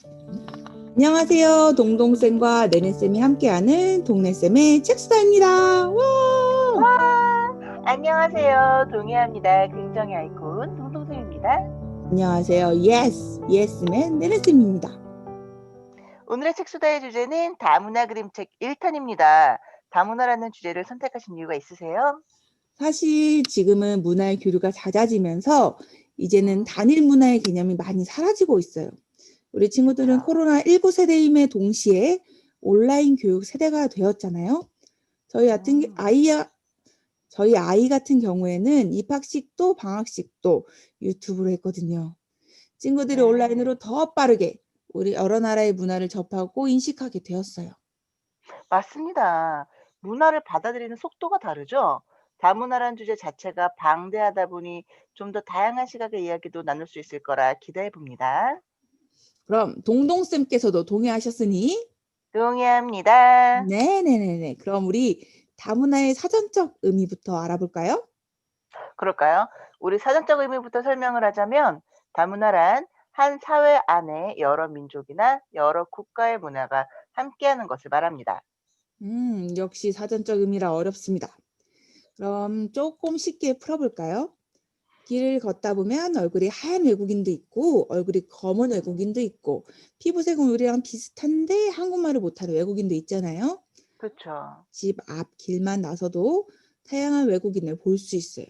안녕하세요. 동동쌤과 네네쌤이 함께하는 동네쌤의 책수다입니다. 와! 안녕하세요. 동해합니다. 긍정의 아이콘 동동생입니다. 안녕하세요. 예스맨 네네쌤입니다. 오늘의 책수다의 주제는 다문화 그림책 1탄입니다. 다문화라는 주제를 선택하신 이유가 있으세요? 사실 지금은 문화의 교류가 잦아지면서 이제는 단일 문화의 개념이 많이 사라지고 있어요. 우리 친구들은 그쵸. 코로나19 세대임에 동시에 온라인 교육 세대가 되었잖아요. 저희 아이 같은 경우에는 입학식도 방학식도 유튜브로 했거든요. 친구들이 네, 온라인으로 더 빠르게 우리 여러 나라의 문화를 접하고 인식하게 되었어요. 맞습니다. 문화를 받아들이는 속도가 다르죠? 다문화라는 주제 자체가 방대하다 보니 좀 더 다양한 시각의 이야기도 나눌 수 있을 거라 기대해 봅니다. 그럼 동동쌤께서도 동의하셨으니 동의합니다. 네네네네. 그럼 우리 다문화의 사전적 의미부터 알아볼까요? 그럴까요? 우리 사전적 의미부터 설명을 하자면 다문화란 한 사회 안에 여러 민족이나 여러 국가의 문화가 함께하는 것을 말합니다. 역시 사전적 의미라 어렵습니다. 그럼 조금 쉽게 풀어볼까요? 길을 걷다 보면 얼굴이 하얀 외국인도 있고 얼굴이 검은 외국인도 있고 피부색은 우리랑 비슷한데 한국말을 못하는 외국인도 있잖아요. 그렇죠. 집 앞 길만 나서도 다양한 외국인을 볼 수 있어요.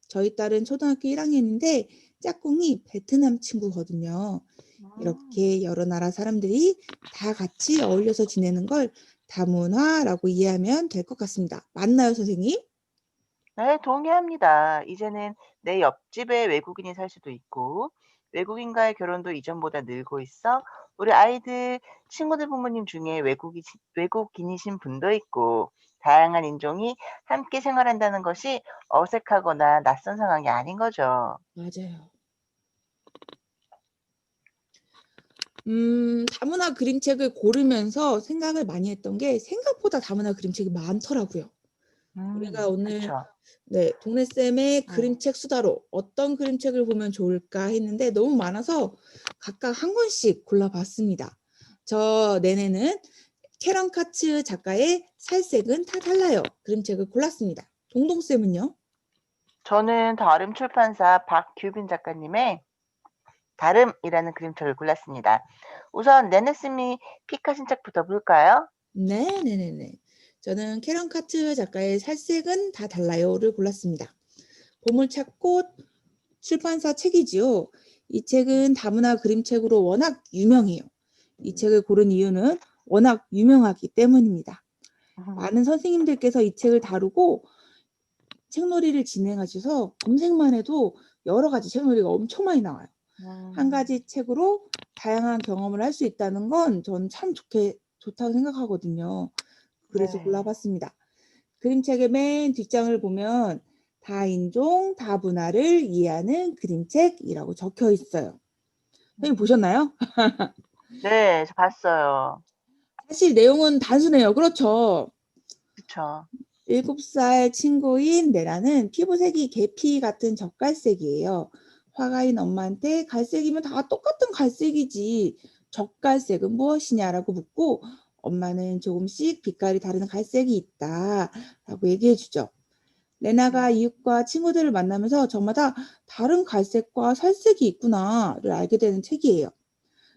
저희 딸은 초등학교 1학년인데 짝꿍이 베트남 친구거든요. 이렇게 여러 나라 사람들이 다 같이 어울려서 지내는 걸 다문화라고 이해하면 될 것 같습니다. 맞나요, 선생님? 네, 동의합니다. 이제는 내 옆집에 외국인이 살 수도 있고 외국인과의 결혼도 이전보다 늘고 있어. 우리 아이들 친구들 부모님 중에 외국인이신 분도 있고 다양한 인종이 함께 생활한다는 것이 어색하거나 낯선 상황이 아닌 거죠. 맞아요. 다문화 그림책을 고르면서 생각을 많이 했던 게 생각보다 다문화 그림책이 많더라고요. 우리가 오늘 그쵸. 동네쌤의 음. 그림책 수다로 어떤 그림책을 보면 좋을까 했는데 너무 많아서 각각 한 권씩 골라봤습니다. 저 내내는 캐런 카츠 작가의 살색은 다 달라요. 그림책을 골랐습니다. 동동쌤은요? 저는 다름 출판사 박규빈 작가님의 다름이라는 그림책을 골랐습니다. 우선 네네스미 픽하신 책부터 볼까요? 네네네네. 저는 캐런 카츠 작가의 살색은 다 달라요를 골랐습니다. 보물찾고 출판사 책이지요. 이 책은 다문화 그림책으로 워낙 유명해요. 이 책을 고른 이유는 워낙 유명하기 때문입니다. 많은 선생님들께서 이 책을 다루고 책놀이를 진행하셔서 검색만 해도 여러 가지 책놀이가 엄청 많이 나와요. 한 가지 책으로 다양한 경험을 할 수 있다는 건 전 참 좋다고 생각하거든요. 그래서 네. 골라봤습니다. 그림책의 맨 뒷장을 보면 다인종, 다문화를 이해하는 그림책이라고 적혀 있어요. 선생님 보셨나요? 네. 저 봤어요. 사실 내용은 단순해요. 그렇죠? 그쵸. 7살 친구인 레라는 피부색이 계피 같은 젓갈색이에요. 화가인 엄마한테 갈색이면 다 똑같은 갈색이지. 젓갈색은 무엇이냐라고 묻고 엄마는 조금씩 빛깔이 다른 갈색이 있다라고 얘기해 주죠. 레나가 이웃과 친구들을 만나면서 저마다 다른 갈색과 살색이 있구나를 알게 되는 책이에요.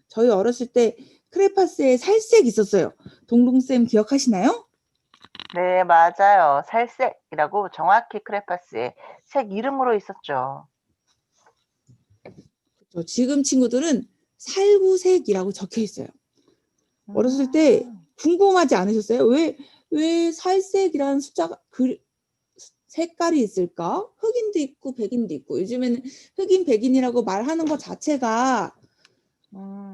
저희 어렸을 때 크레파스에 살색 있었어요. 동동쌤 기억하시나요? 네 맞아요. 살색이라고 정확히 크레파스의 색 이름으로 있었죠. 지금 친구들은 살구색이라고 적혀 있어요. 어렸을 때 음. 궁금하지 않으셨어요? 왜 살색이라는 숫자가 색깔이 있을까? 흑인도 있고 백인도 있고 요즘에는 흑인 백인이라고 말하는 것 자체가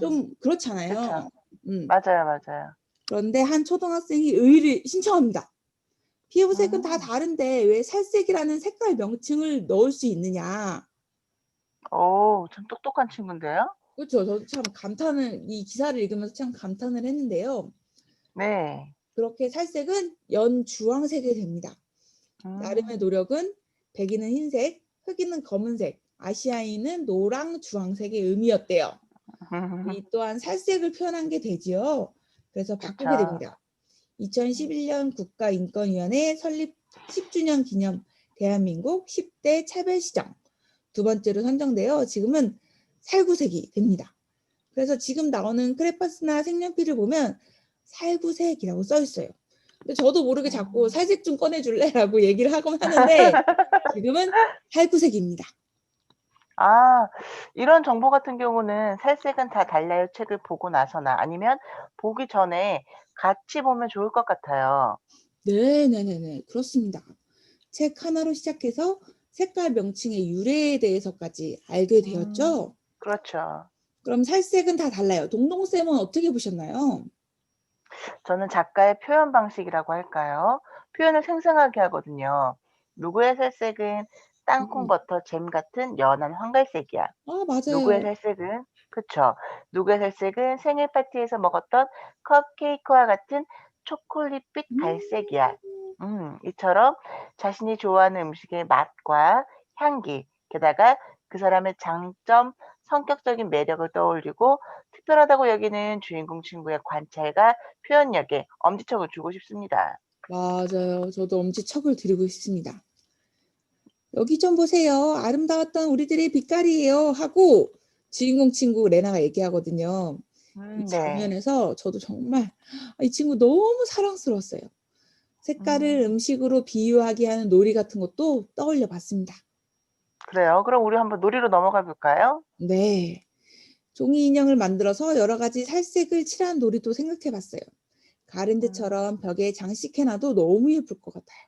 좀 그쵸. 그렇잖아요. 음. 맞아요, 맞아요. 그런데 한 초등학생이 의의를 신청합니다. 피부색은 다 음. 다른데 왜 살색이라는 색깔 명칭을 넣을 수 있느냐? 좀 똑똑한 친구인데요? 그렇죠. 저도 참 이 기사를 읽으면서 참 감탄을 했는데요. 네. 그렇게 살색은 연주황색이 됩니다. 나름의 음. 노력은 백인은 흰색, 흑인은 검은색, 아시아인은 노랑 주황색의 의미였대요. 이 또한 살색을 표현한 게 되지요. 그래서 바꾸게 그쵸. 됩니다. 2011년 국가인권위원회 설립 10주년 기념 대한민국 10대 차별시정 두 번째로 선정되어 지금은 살구색이 됩니다. 그래서 지금 나오는 크레파스나 색연필을 보면 살구색이라고 써 있어요. 근데 저도 모르게 자꾸 살색 좀 꺼내줄래라고 얘기를 하곤 하는데 지금은 살구색입니다. 아, 이런 정보 같은 경우는 "살색은 다 달라요." 책을 보고 나서나 아니면 보기 전에 같이 보면 좋을 것 같아요. 네네네네. 그렇습니다. 책 하나로 시작해서 색깔 명칭의 유래에 대해서까지 알게 되었죠. 그렇죠. 그럼 살색은 다 달라요. 동동쌤은 어떻게 보셨나요? 저는 작가의 표현 방식이라고 할까요? 표현을 생생하게 하거든요. "누구의 살색은 땅콩 음. 버터 잼 같은 연한 황갈색이야." 아, 누구의 맞아요. 살색은 그쵸. "누구의 살색은 생일 파티에서 먹었던 컵케이크와 같은 초콜릿빛 음. 갈색이야." 이처럼 자신이 좋아하는 음식의 맛과 향기, 게다가 그 사람의 장점, 성격적인 매력을 떠올리고 특별하다고 여기는 주인공 친구의 관찰과 표현력에 엄지척을 주고 싶습니다. 맞아요. 저도 엄지척을 드리고 싶습니다. "여기 좀 보세요. 아름다웠던 우리들의 빛깔이에요." 하고 주인공 친구 레나가 얘기하거든요. 이 네. 장면에서 저도 정말 이 친구 너무 사랑스러웠어요. 색깔을 음 음식으로 비유하게 하는 놀이 같은 것도 떠올려 봤습니다. 그래요. 그럼 우리 한번 놀이로 넘어가 볼까요? 네. 종이 인형을 만들어서 여러 가지 살색을 칠한 놀이도 생각해 봤어요. 음. 가랜드처럼 벽에 장식해 놔도 너무 예쁠 것 같아요.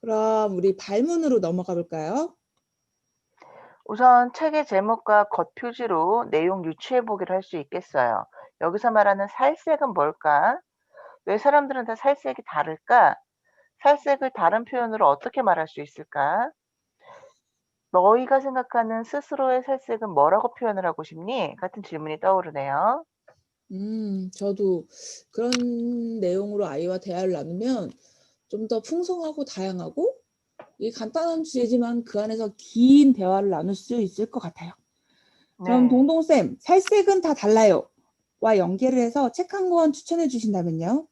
그럼 우리 발문으로 넘어가 볼까요? 우선 책의 제목과 겉표지로 내용 유추해 보기를 할 수 있겠어요. 여기서 말하는 살색은 뭘까? 왜 사람들은 다 살색이 다를까? 살색을 다른 표현으로 어떻게 말할 수 있을까? 너희가 생각하는 스스로의 살색은 뭐라고 표현을 하고 싶니? 같은 질문이 떠오르네요. 저도 그런 내용으로 아이와 대화를 나누면 좀 더 풍성하고 다양하고 이 간단한 주제지만 그 안에서 긴 대화를 나눌 수 있을 것 같아요. 그럼 네. 동동쌤, "살색은 다 달라요." 와 연계를 해서 책 한 권 추천해 주신다면요?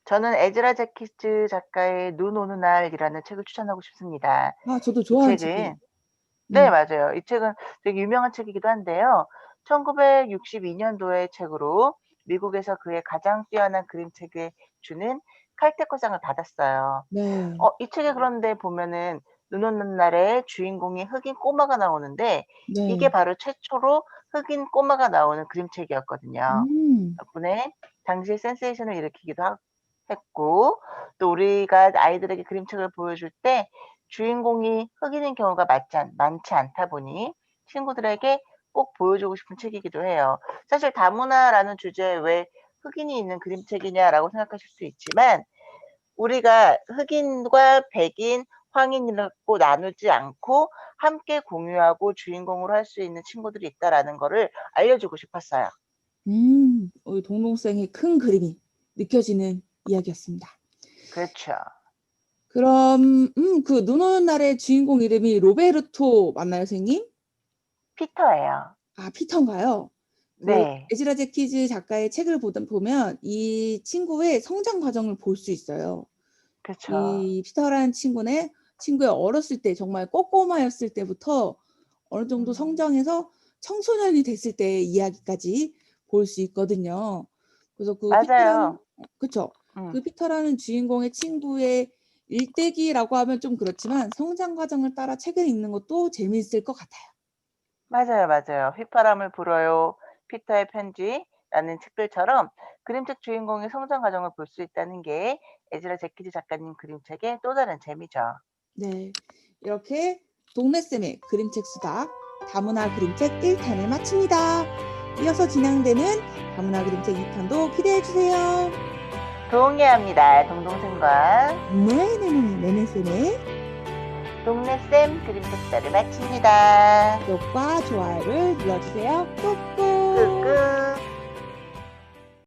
저는 에즈라 재키즈 작가의 눈 오는 날이라는 책을 추천하고 싶습니다. 아, 저도 이 좋아하는 책이에요. 책은 네 음. 맞아요. 이 책은 되게 유명한 책이기도 한데요. 1962 년도의 책으로 미국에서 그의 가장 뛰어난 그림책에 주는 칼테커상을 받았어요. 네. 이 책에 그런데 보면은 눈 오는 날에 주인공이 흑인 꼬마가 나오는데 이게 네. 바로 최초로 흑인 꼬마가 나오는 그림책이었거든요. 음. 덕분에 당시에 센세이션을 일으키기도 했고 또 우리가 아이들에게 그림책을 보여줄 때 주인공이 흑인인 경우가 많지 않다 보니 친구들에게 꼭 보여주고 싶은 책이기도 해요. 사실 다문화라는 주제에 왜 흑인이 있는 그림책이냐라고 생각하실 수 있지만 우리가 흑인과 백인, 황인이라고 나누지 않고 함께 공유하고 주인공으로 할 수 있는 친구들이 있다라는 거를 알려주고 싶었어요. 우리 동동생의 큰 그림이 느껴지는 이야기였습니다. 그렇죠. 그럼 그 눈 오는 날의 주인공 이름이 로베르토 맞나요, 선생님? 피터예요. 아, 피터인가요? 그 네. 에즈라 제키즈 작가의 책을 보면 이 친구의 성장 과정을 볼 수 있어요. 그쵸. 이 피터라는 친구의 어렸을 때 정말 꼬꼬마였을 때부터 어느 정도 음. 성장해서 청소년이 됐을 때의 이야기까지 볼 수 있거든요. 그래서 그 피터라는 맞아요. 그쵸. 음. 그 피터라는 주인공의 친구의 일대기라고 하면 좀 그렇지만 성장 과정을 따라 책을 읽는 것도 재미있을 것 같아요. 맞아요, 맞아요. "휘파람을 불어요. 피터의 편지"라는 책들처럼 그림책 주인공의 성장 과정을 볼 수 있다는 게 에즈라 제키즈 작가님 그림책의 또 다른 재미죠. 네. 이렇게 동네쌤의 그림책 수다 다문화 그림책 1 탄을 마칩니다. 이어서 진행되는 다문화 그림책 2 탄도 기대해 주세요. 동의합니다. 동동생과 네네네. 네네쌤의 동네쌤 그림책 수다를 마칩니다. 구독과 좋아요를 눌러주세요. 꾹꾹. 끄끄.